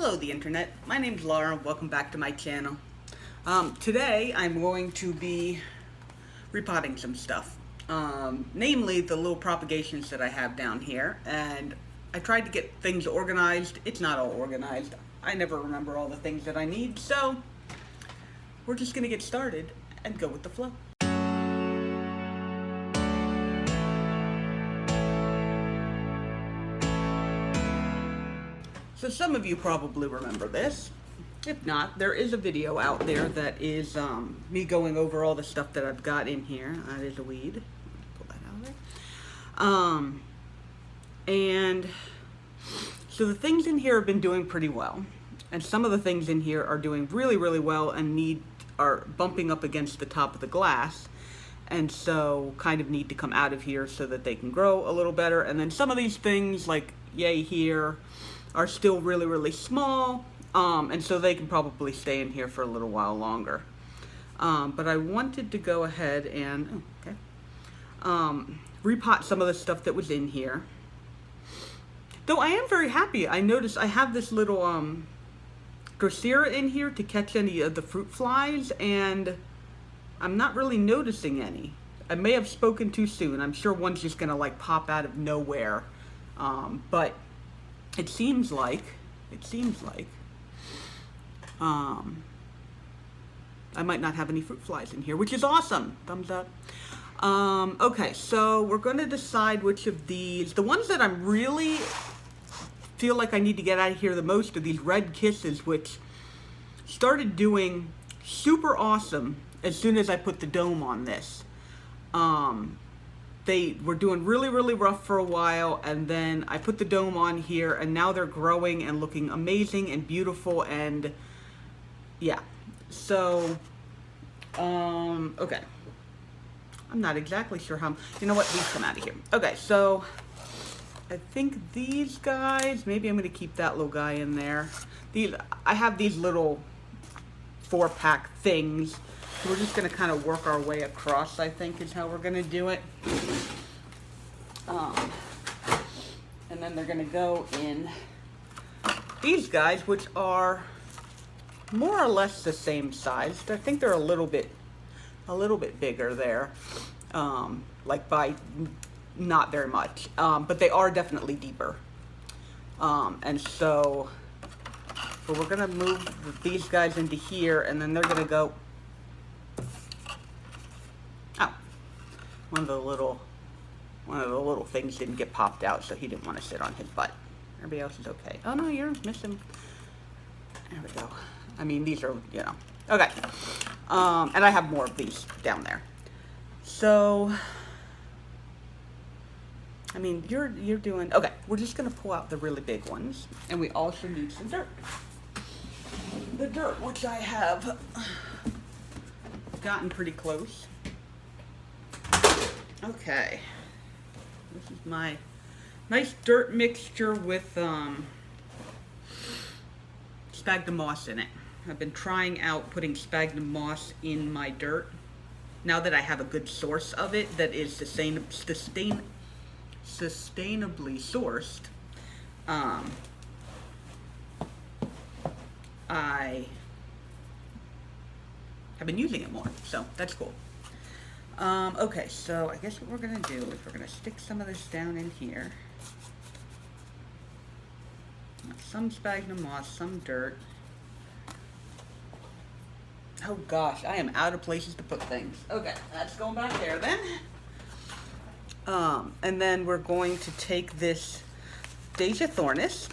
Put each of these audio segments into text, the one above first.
Hello the internet, my name's Laura, welcome back to my channel. Today I'm going to be repotting some stuff, namely the little propagations that I have down here, and I tried to get things organized. It's not all organized. I never remember all the things that I need, so we're just going to get started and go with the flow. So some of you probably remember this. If not, there is a video out there that is me going over all the stuff that I've got in here. That is a weed. Pull that out of there. And so the things in here have been doing pretty well. And some of the things in here are doing really, really well and are bumping up against the top of the glass. And so kind of need to come out of here so that they can grow a little better. And then some of these things, like yay here, are still really, really small, and so they can probably stay in here for a little while longer. But I wanted to go ahead and repot some of the stuff that was in here. Though I am very happy. I noticed I have this little Drosera in here to catch any of the fruit flies, and I'm not really noticing any. I may have spoken too soon. I'm sure one's just gonna like pop out of nowhere, but it seems like I might not have any fruit flies in here, which is awesome. Thumbs up. Okay, so we're going to decide which of these, the ones that I'm really feel like I need to get out of here the most are these red kisses, which started doing super awesome as soon as I put the dome on this. They were doing really, really rough for a while, and then I put the dome on here, and now they're growing and looking amazing and beautiful, and yeah. So, okay. I'm not exactly sure how, you know what, these come out of here. Okay, so I think these guys, maybe I'm going to keep that little guy in there. I have these little 4-pack things. So we're just going to kind of work our way across, I think, is how we're going to do it. And then they're going to go in these guys, which are more or less the same size. I think they're a little bit bigger there, like by not very much, but they are definitely deeper. And so we're going to move these guys into here, and then they're going to go. One of the little things didn't get popped out, so he didn't want to sit on his butt. Everybody else is okay. Oh no, you're missing. There we go. I mean, these are, you know. Okay. And I have more of these down there. So, I mean, you're doing, okay. We're just going to pull out the really big ones. And we also need some dirt. The dirt, which I have gotten pretty close. Okay, this is my nice dirt mixture with sphagnum moss in it. I've been trying out putting sphagnum moss in my dirt. Now that I have a good source of it that is sustainably sourced, I have been using it more, so that's cool. Okay, so I guess what we're going to do is we're going to stick some of this down in here. Some sphagnum moss, some dirt. Oh gosh, I am out of places to put things. Okay, that's going back there then. And then we're going to take this Deja Thornis.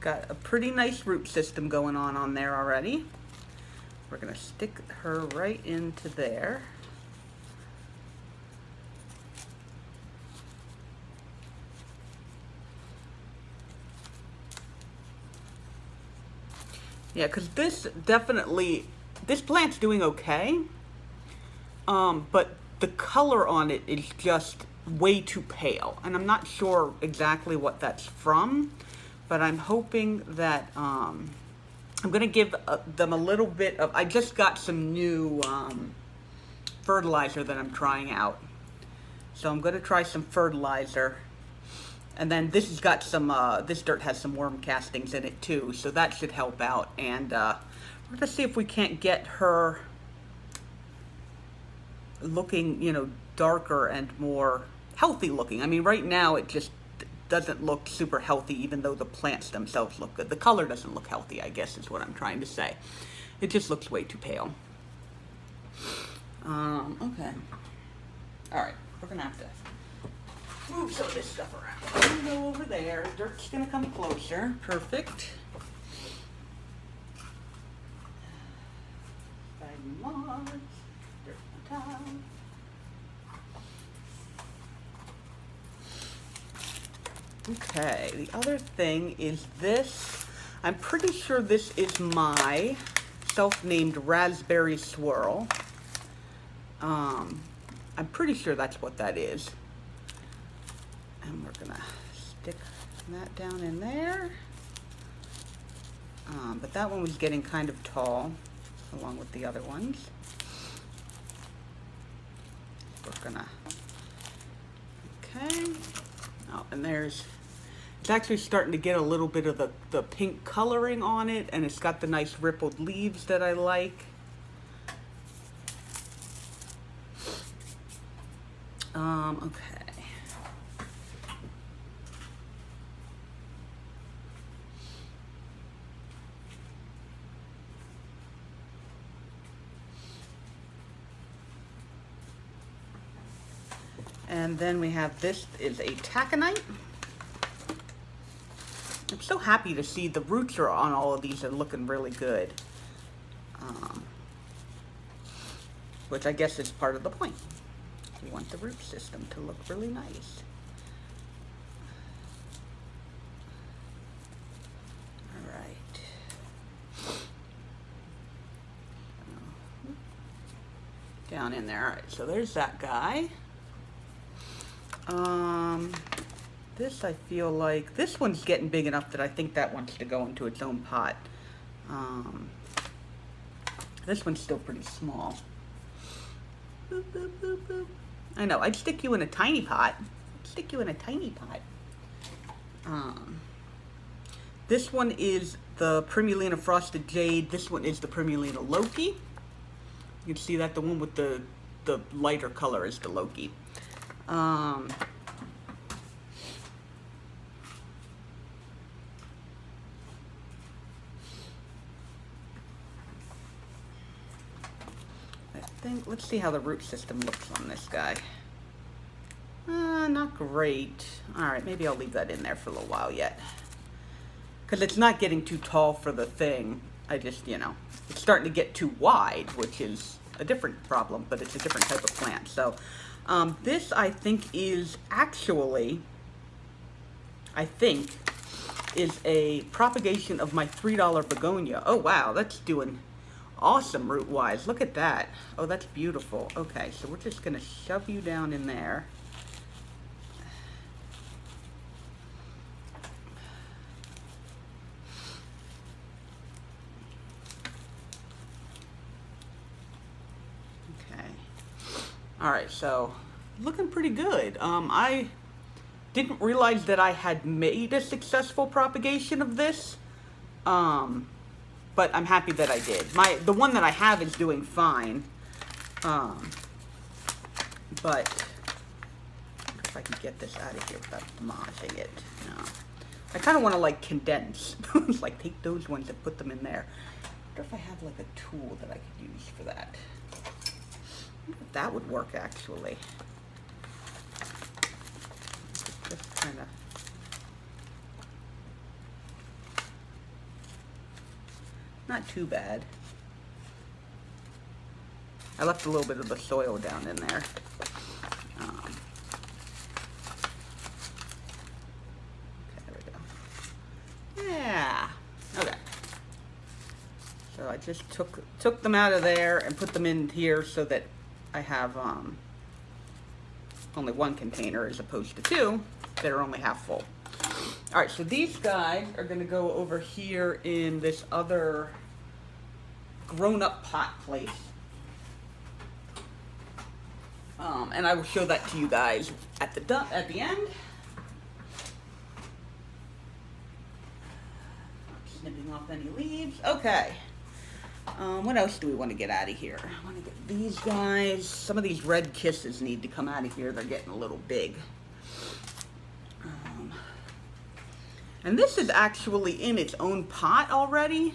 Got a pretty nice root system going on there already. We're going to stick her right into there. Yeah, because this plant's doing okay, but the color on it is just way too pale. And I'm not sure exactly what that's from, but I'm hoping that I'm going to give them a little bit of, I just got some new fertilizer that I'm trying out. So I'm going to try some fertilizer And then this has got some, this dirt has some worm castings in it too, so that should help out. And we're gonna see if we can't get her looking, you know, darker and more healthy looking. I mean, right now it just doesn't look super healthy, even though the plants themselves look good. The color doesn't look healthy, I guess is what I'm trying to say. It just looks way too pale. Okay. All right, we're gonna have to move some of this stuff around. I'm gonna go over there. Dirt's gonna come closer. Perfect. Dirt on top. Okay, the other thing is this. I'm pretty sure this is my self-named raspberry swirl. I'm pretty sure that's what that is. And we're gonna stick that down in there. But that one was getting kind of tall, along with the other ones. We're gonna, okay. Oh, and there's, it's actually starting to get a little bit of the pink coloring on it, and it's got the nice rippled leaves that I like. Okay. And then we have, this is a taconite. I'm so happy to see the roots are on all of these are looking really good. Which I guess is part of the point. You want the root system to look really nice. All right. Down in there. All right, so there's that guy. This I feel like, this one's getting big enough that I think that wants to go into its own pot. This one's still pretty small. Boop, boop, boop, boop. I know, I'd stick you in a tiny pot. Stick you in a tiny pot. This one is the Primulina Frosted Jade. This one is the Primulina Loki. You can see that the one with the lighter color is the Loki. I think, let's see how the root system looks on this guy. Not great. All right, maybe I'll leave that in there for a little while yet. Because it's not getting too tall for the thing. I just, you know, it's starting to get too wide, which is a different problem, but it's a different type of plant. So this, I think, is actually, is a propagation of my $3 begonia. Oh, wow, that's doing awesome root-wise. Look at that. Oh, that's beautiful. Okay, so we're just going to shove you down in there. Okay. All right, so looking pretty good. I didn't realize that I had made a successful propagation of this. But I'm happy that I did. The one that I have is doing fine. But if I can get this out of here without demolishing it. No. I kind of want to like condense. Like take those ones and put them in there. I wonder if I have like a tool that I could use for that. I wonder if that would work actually. Just kind of. Not too bad. I left a little bit of the soil down in there. Okay, there we go. Yeah. Okay. So I just took them out of there and put them in here so that I have only one container as opposed to two that are only half full. All right, so these guys are going to go over here in this other grown-up pot place. And I will show that to you guys at the end. snipping off any leaves. Okay. What else do we want to get out of here? I want to get these guys. Some of these red kisses need to come out of here. They're getting a little big. And this is actually in its own pot already.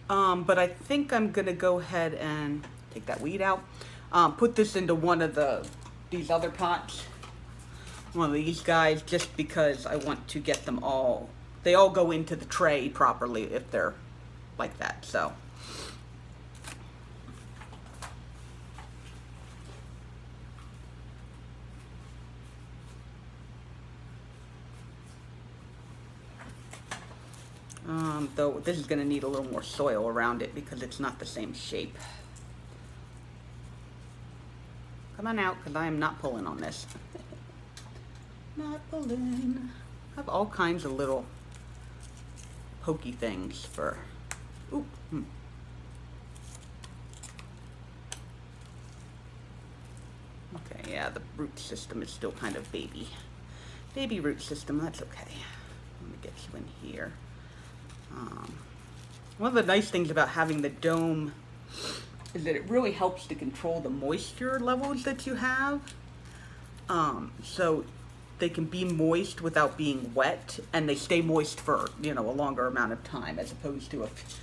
But I think I'm going to go ahead and take that weed out. Put this into one of these other pots. One of these guys, just because I want to get them all. They all go into the tray properly if they're like that, so. Though this is going to need a little more soil around it because it's not the same shape. Come on out, because I am not pulling on this. Not pulling. I have all kinds of little pokey things for. Ooh. Okay, yeah, the root system is still kind of baby root system. That's okay. Let me get you in here. One of the nice things about having the dome is that it really helps to control the moisture levels that you have. So they can be moist without being wet, and they stay moist for, a longer amount of time, as opposed to if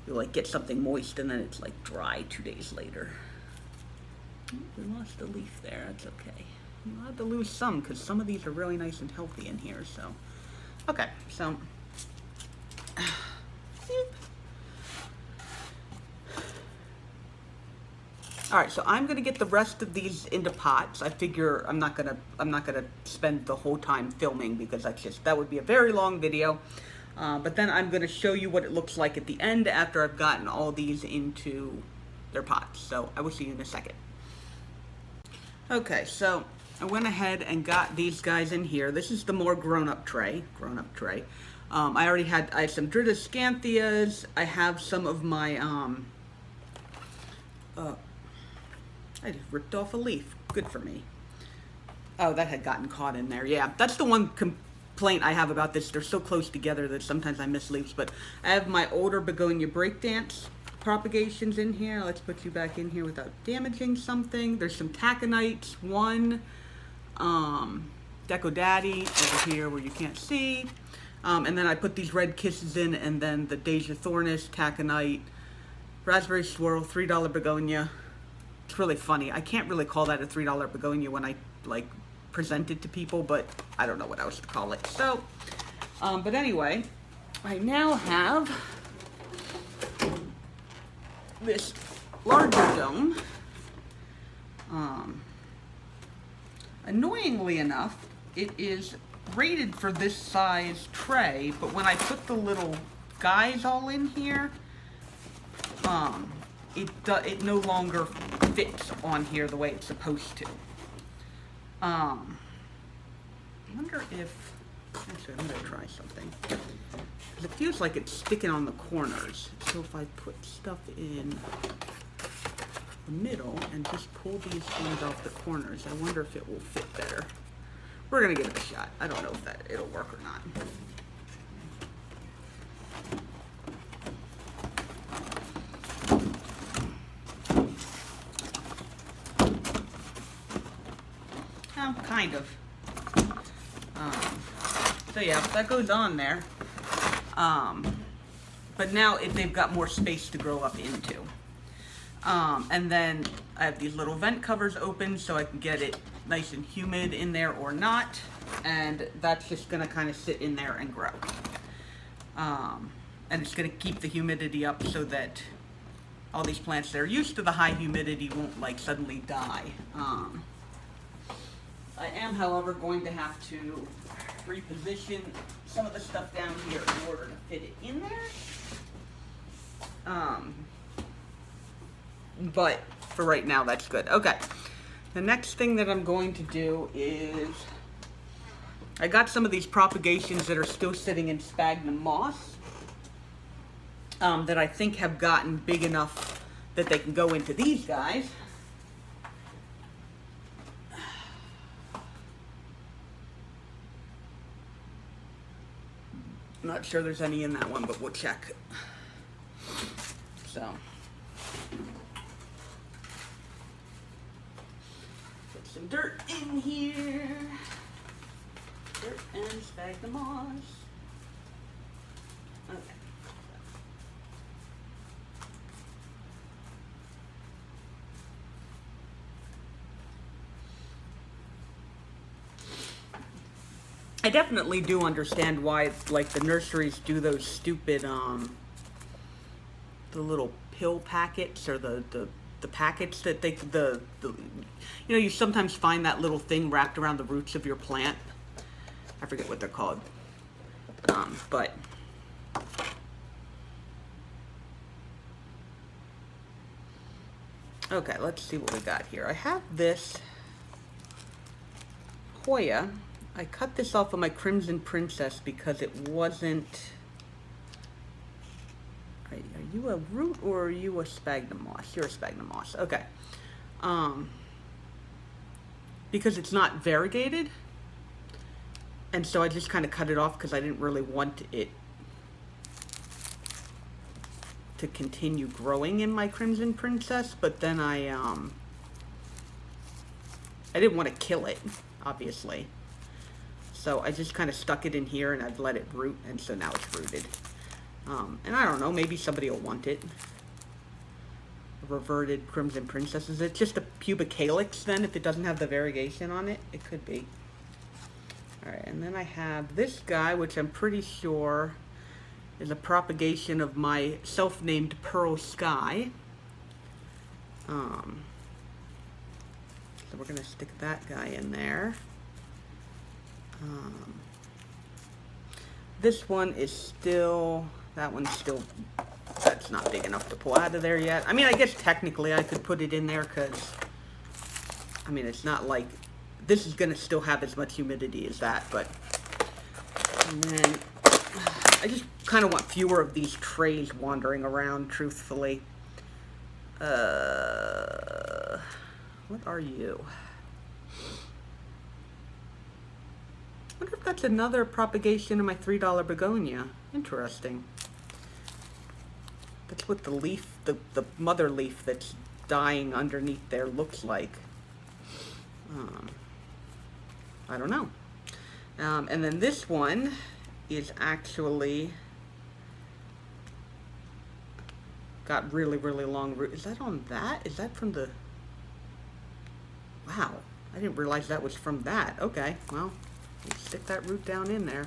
you like get something moist and then it's like dry 2 days later. We lost a leaf there, that's okay. You'll have to lose some because some of these are really nice and healthy in here, so. Okay, so. All right, so I'm gonna get the rest of these into pots. I figure I'm not gonna spend the whole time filming because that would be a very long video. But then I'm gonna show you what it looks like at the end after I've gotten all these into their pots. So I will see you in a second. Okay, so I went ahead and got these guys in here. This is the more grown-up tray. I had some Dritoscanthias. I have some of my I just ripped off a leaf. Good for me. Oh, that had gotten caught in there. Yeah, that's the one complaint I have about this. They're so close together that sometimes I miss leaves. But I have my older begonia breakdance propagations in here. Let's put you back in here without damaging something. There's some tachonites. One Deco Daddy over here where you can't see. And then I put these red kisses in, and then the Deja Thornis, taconite, raspberry swirl, $3 begonia. It's really funny. I can't really call that a $3 begonia when I present it to people, but I don't know what else to call it. So, but anyway, I now have this larger dome. Annoyingly enough, it is rated for this size tray, but when I put the little guys all in here, it no longer fits on here the way it's supposed to. I wonder if, actually I'm gonna try something. It feels like it's sticking on the corners. So if I put stuff in the middle and just pull these things off the corners, I wonder if it will fit better. We're gonna give it a shot. I don't know if it'll work or not. Kind of. So yeah, that goes on there. But now they've got more space to grow up into. And then I have these little vent covers open so I can get it nice and humid in there or not. And that's just gonna kind of sit in there and grow. And it's gonna keep the humidity up so that all these plants that are used to the high humidity won't suddenly die. I am, however, going to have to reposition some of the stuff down here in order to fit it in there. But for right now, that's good. Okay. The next thing that I'm going to do is, I got some of these propagations that are still sitting in sphagnum moss that I think have gotten big enough that they can go into these guys. I'm not sure there's any in that one, but we'll check. So, put some dirt in here. Dirt and sphagnum moss. Okay. I definitely do understand why, like, the nurseries do those stupid, the little pill packets, or the packets that you know, you sometimes find that little thing wrapped around the roots of your plant. I forget what they're called. But okay, let's see what we got here. I have this Hoya. I cut this off of my Crimson Princess because it wasn't... Are you a root or are you a sphagnum moss? You're a sphagnum moss. Okay. Because it's not variegated. And so I just kind of cut it off because I didn't really want it to continue growing in my Crimson Princess. But then I didn't want to kill it, obviously. So I just kind of stuck it in here and I've let it root, and so now it's rooted. And I don't know, maybe somebody will want it. A reverted Crimson Princess. Is it just a pubic calyx then, if it doesn't have the variegation on it? It could be. Alright, and then I have this guy, which I'm pretty sure is a propagation of my self-named Pearl Sky. So we're going to stick that guy in there. This one is still, that one's still, that's not big enough to pull out of there yet. I mean, I guess technically I could put it in there because, I mean, it's not like, this is going to still have as much humidity as that, but, and then I just kind of want fewer of these trays wandering around, truthfully. What are you? I wonder if that's another propagation of my $3 begonia. Interesting. That's what the leaf, the mother leaf that's dying underneath there looks like. I don't know. And then this one is actually got really, really long root. Is that on that? Is that from the... Wow. I didn't realize that was from that. Okay, well... Stick that root down in there.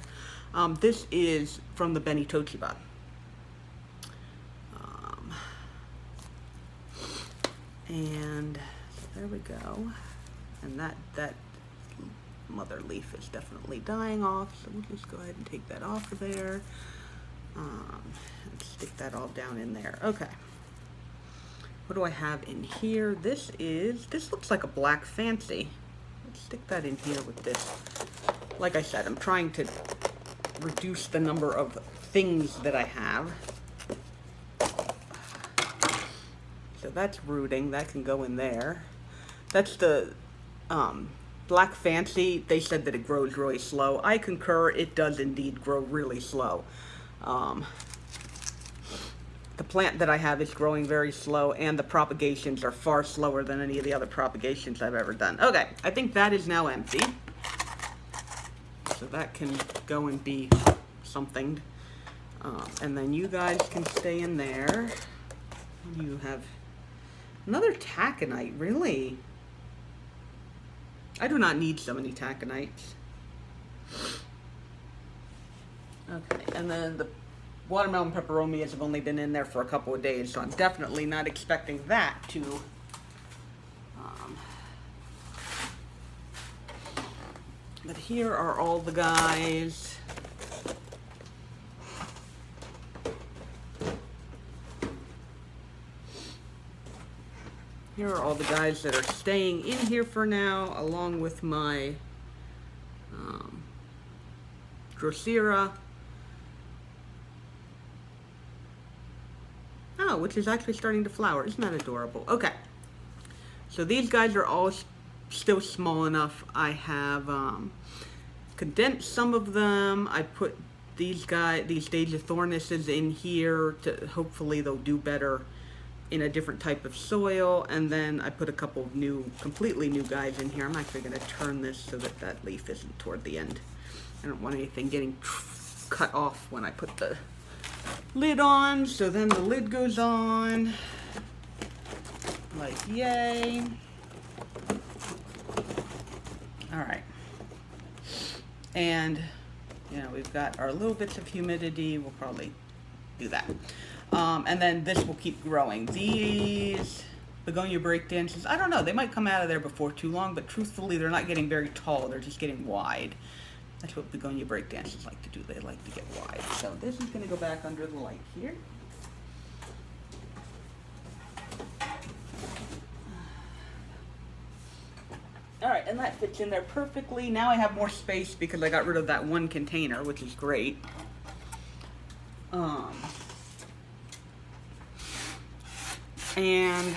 This is from the Beni Tochiba. And so there we go. And that mother leaf is definitely dying off, so we'll just go ahead and take that off of there. And stick that all down in there. Okay. What do I have in here? This looks like a black fancy. Let's stick that in here with this. Like I said, I'm trying to reduce the number of things that I have. So that's rooting. That can go in there. That's the Black Fancy. They said that it grows really slow. I concur. It does indeed grow really slow. The plant that I have is growing very slow, and the propagations are far slower than any of the other propagations I've ever done. Okay, I think that is now empty. So that can go and be something. And then you guys can stay in there. You have another taconite, really? I do not need so many taconites. Okay, and then the watermelon peperomias have only been in there for a couple of days, so I'm definitely not expecting that to but here are all the guys. Here are all the guys that are staying in here for now, along with my Drosera. Oh, which is actually starting to flower. Isn't that adorable? Okay. So these guys are all still small enough. I have condensed some of them. I put these Days of Thornuses in here to hopefully they'll do better in a different type of soil. And then I put a couple of completely new guys in here. I'm actually going to turn this so that that leaf isn't toward the end. I don't want anything getting cut off when I put the lid on. So then the lid goes on, like yay. All right. And, you know, we've got our little bits of humidity. We'll probably do that. And then this will keep growing. These begonia breakdances, I don't know, they might come out of there before too long, but truthfully, they're not getting very tall. They're just getting wide. That's what begonia breakdances like to do. They like to get wide. So this is going to go back under the light here. All right, and that fits in there perfectly. Now I have more space because I got rid of that one container, which is great. And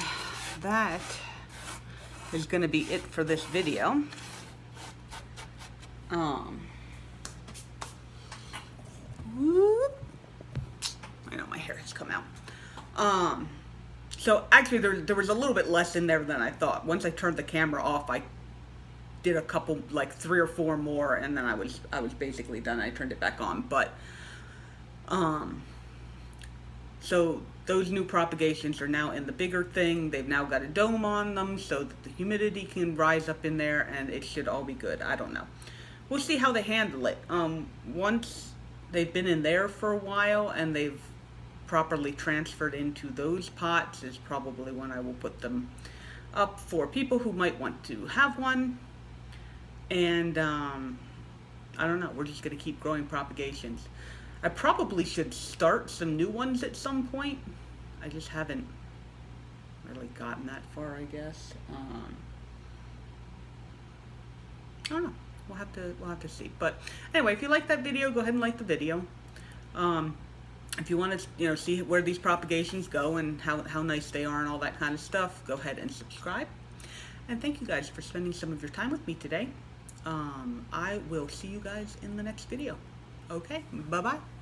that is going to be it for this video. Whoop. I know my hair has come out. So actually there was a little bit less in there than I thought. Once I turned the camera off, I did a couple, like 3 or 4 more, and then I was basically done. I turned it back on. But so those new propagations are now in the bigger thing. They've now got a dome on them so that the humidity can rise up in there, and it should all be good. I don't know. We'll see how they handle it. Once they've been in there for a while and they've properly transferred into those pots is probably when I will put them up for people who might want to have one. And I don't know, we're just going to keep growing propagations. I probably should start some new ones at some point. I just haven't really gotten that far, I guess. I don't know. We'll have to see. But anyway, if you like that video, go ahead and like the video. If you want to, see where these propagations go and how nice they are and all that kind of stuff, go ahead and subscribe. And thank you guys for spending some of your time with me today. I will see you guys in the next video. Okay, bye-bye.